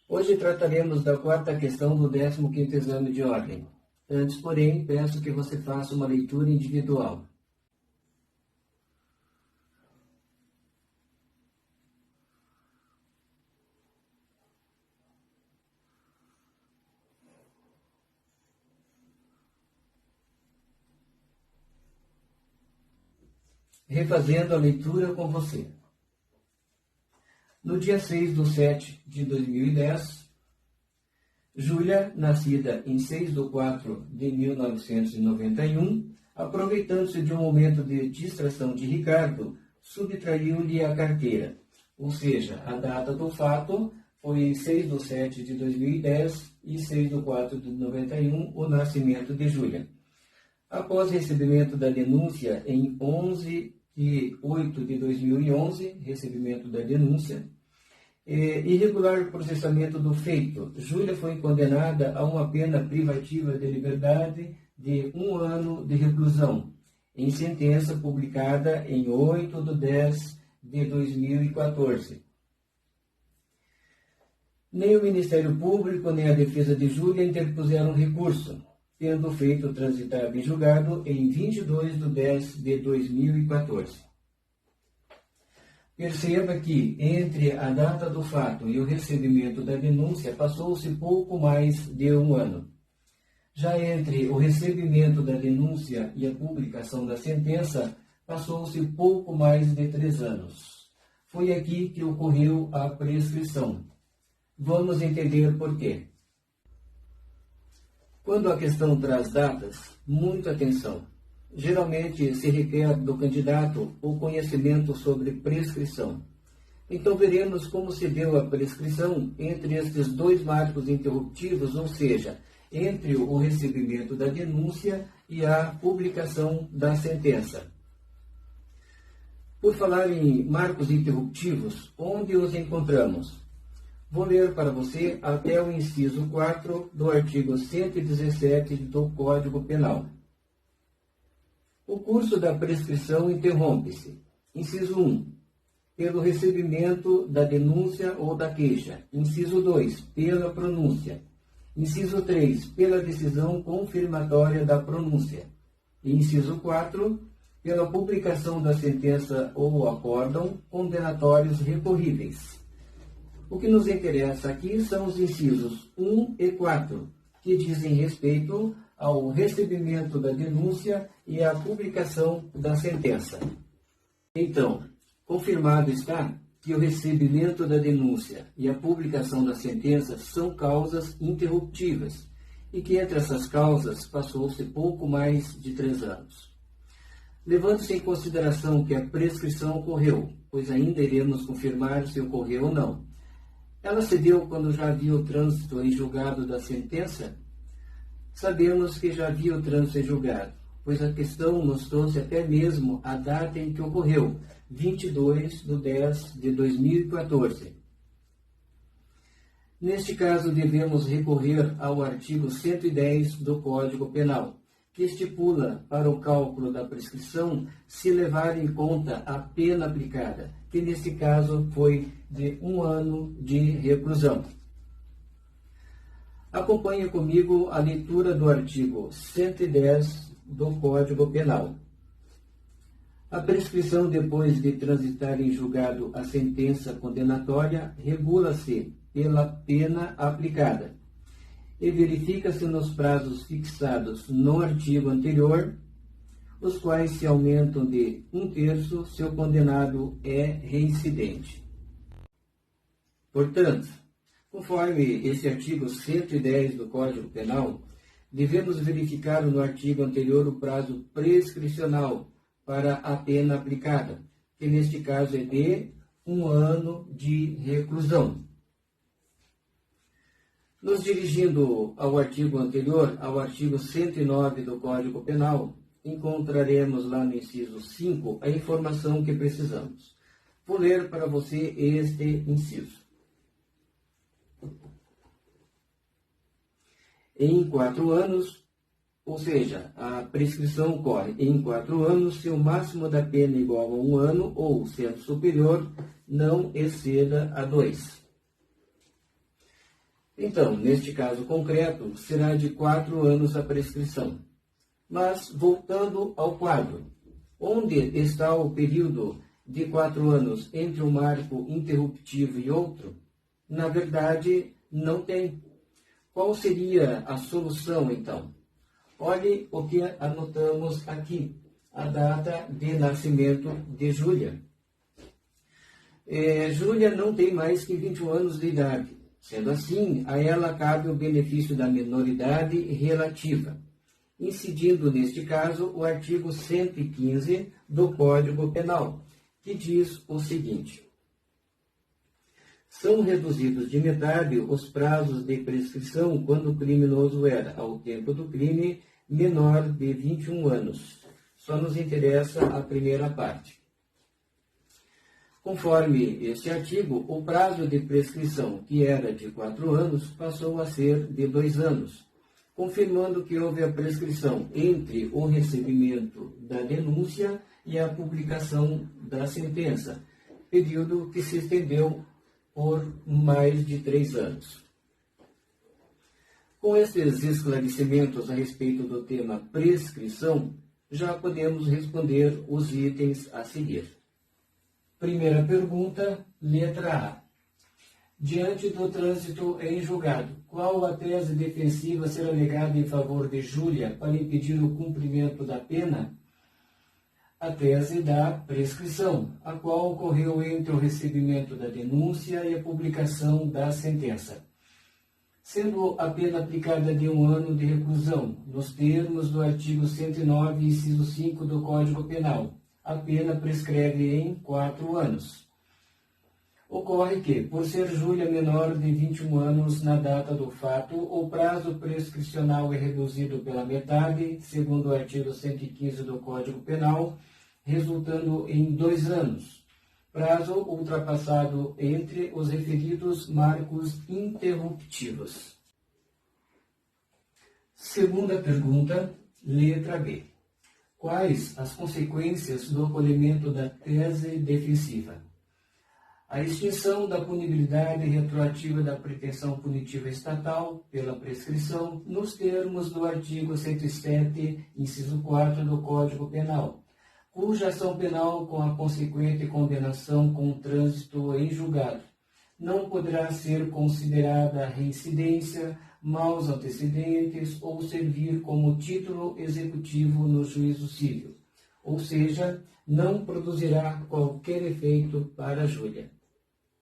Hoje trataremos da quarta questão do 15º exame de ordem. Antes, porém, peço que você faça uma leitura individual. Refazendo a leitura com você. No dia 6/7/2010, Júlia, nascida em 6/4/1991, aproveitando-se de um momento de distração de Ricardo, subtraiu-lhe a carteira. Ou seja, a data do fato foi 6/7/2010 e 6/4/91, o nascimento de Júlia. Após recebimento da denúncia em 11/8/2011, recebimento da denúncia, irregular processamento do feito, Júlia foi condenada a uma pena privativa de liberdade de 1 ano de reclusão, em sentença publicada em 8/10/2014. Nem o Ministério Público nem a defesa de Júlia interpuseram recurso, tendo feito transitado em julgado em 22/10/2014. Perceba que, entre a data do fato e o recebimento da denúncia, passou-se pouco mais de 1 ano. Já entre o recebimento da denúncia e a publicação da sentença, passou-se pouco mais de 3 anos. Foi aqui que ocorreu a prescrição. Vamos entender por quê. Quando a questão traz datas, muita atenção. Geralmente se requer do candidato o conhecimento sobre prescrição. Então veremos como se deu a prescrição entre estes dois marcos interruptivos, ou seja, entre o recebimento da denúncia e a publicação da sentença. Por falar em marcos interruptivos, onde os encontramos? Vou ler para você até o inciso 4 do artigo 117 do Código Penal. O curso da prescrição interrompe-se. Inciso 1. Pelo recebimento da denúncia ou da queixa. Inciso 2. Pela pronúncia. Inciso 3. Pela decisão confirmatória da pronúncia. Inciso 4. Pela publicação da sentença ou acórdão condenatórios recorríveis. O que nos interessa aqui são os incisos 1 e 4, que dizem respeito ao recebimento da denúncia e à publicação da sentença. Então, confirmado está que o recebimento da denúncia e a publicação da sentença são causas interruptivas e que entre essas causas passou-se pouco mais de 3 anos. Levando-se em consideração que a prescrição ocorreu, pois ainda iremos confirmar se ocorreu ou não, ela se deu quando já havia o trânsito em julgado da sentença. Sabemos que já havia o trânsito em julgado, pois a questão nos trouxe até mesmo a data em que ocorreu, 22/10/2014. Neste caso, devemos recorrer ao artigo 110 do Código Penal, que estipula para o cálculo da prescrição se levar em conta a pena aplicada, que neste caso foi de 1 ano de reclusão. Acompanhe comigo a leitura do artigo 110 do Código Penal. A prescrição, depois de transitar em julgado a sentença condenatória, regula-se pela pena aplicada e verifica-se nos prazos fixados no artigo anterior, os quais se aumentam de 1/3 se o condenado é reincidente. Portanto, conforme esse artigo 110 do Código Penal, devemos verificar no artigo anterior o prazo prescricional para a pena aplicada, que neste caso é de 1 ano de reclusão. Nos dirigindo ao artigo anterior, ao artigo 109 do Código Penal, encontraremos lá no inciso 5 a informação que precisamos. Vou ler para você este inciso. Em 4 anos, ou seja, a prescrição ocorre em 4 anos se o máximo da pena igual a 1 ano ou, sendo superior, não exceda a 2. Então, neste caso concreto, será de 4 anos a prescrição. Mas, voltando ao quadro, onde está o período de 4 anos entre um marco interruptivo e outro? Na verdade, não tem. Qual seria a solução, então? Olhe o que anotamos aqui, a data de nascimento de Júlia. Júlia não tem mais que 21 anos de idade. Sendo assim, a ela cabe o benefício da minoridade relativa, incidindo neste caso o artigo 115 do Código Penal, que diz o seguinte: são reduzidos de metade os prazos de prescrição quando o criminoso era, ao tempo do crime, menor de 21 anos. Só nos interessa a primeira parte. Conforme este artigo, o prazo de prescrição, que era de 4 anos, passou a ser de 2 anos, confirmando que houve a prescrição entre o recebimento da denúncia e a publicação da sentença, período que se estendeu por mais de 3 anos. Com estes esclarecimentos a respeito do tema prescrição, já podemos responder os itens a seguir. Primeira pergunta, letra A. Diante do trânsito em julgado, qual a tese defensiva será alegada em favor de Júlia para impedir o cumprimento da pena? A tese da prescrição, a qual ocorreu entre o recebimento da denúncia e a publicação da sentença. Sendo a pena aplicada de 1 ano de reclusão, nos termos do artigo 109, inciso 5 do Código Penal, a pena prescreve em 4 anos. Ocorre que, por ser Júlia menor de 21 anos na data do fato, o prazo prescricional é reduzido pela metade, segundo o artigo 115 do Código Penal, resultando em 2 anos, prazo ultrapassado entre os referidos marcos interruptivos. Segunda pergunta, letra B. Quais as consequências do acolhimento da tese defensiva? A extinção da punibilidade retroativa da pretensão punitiva estatal pela prescrição, nos termos do artigo 107, inciso 4 do Código Penal, cuja ação penal com a consequente condenação com trânsito em julgado não poderá ser considerada reincidência, maus antecedentes ou servir como título executivo no juízo civil, ou seja, não produzirá qualquer efeito para Júlia.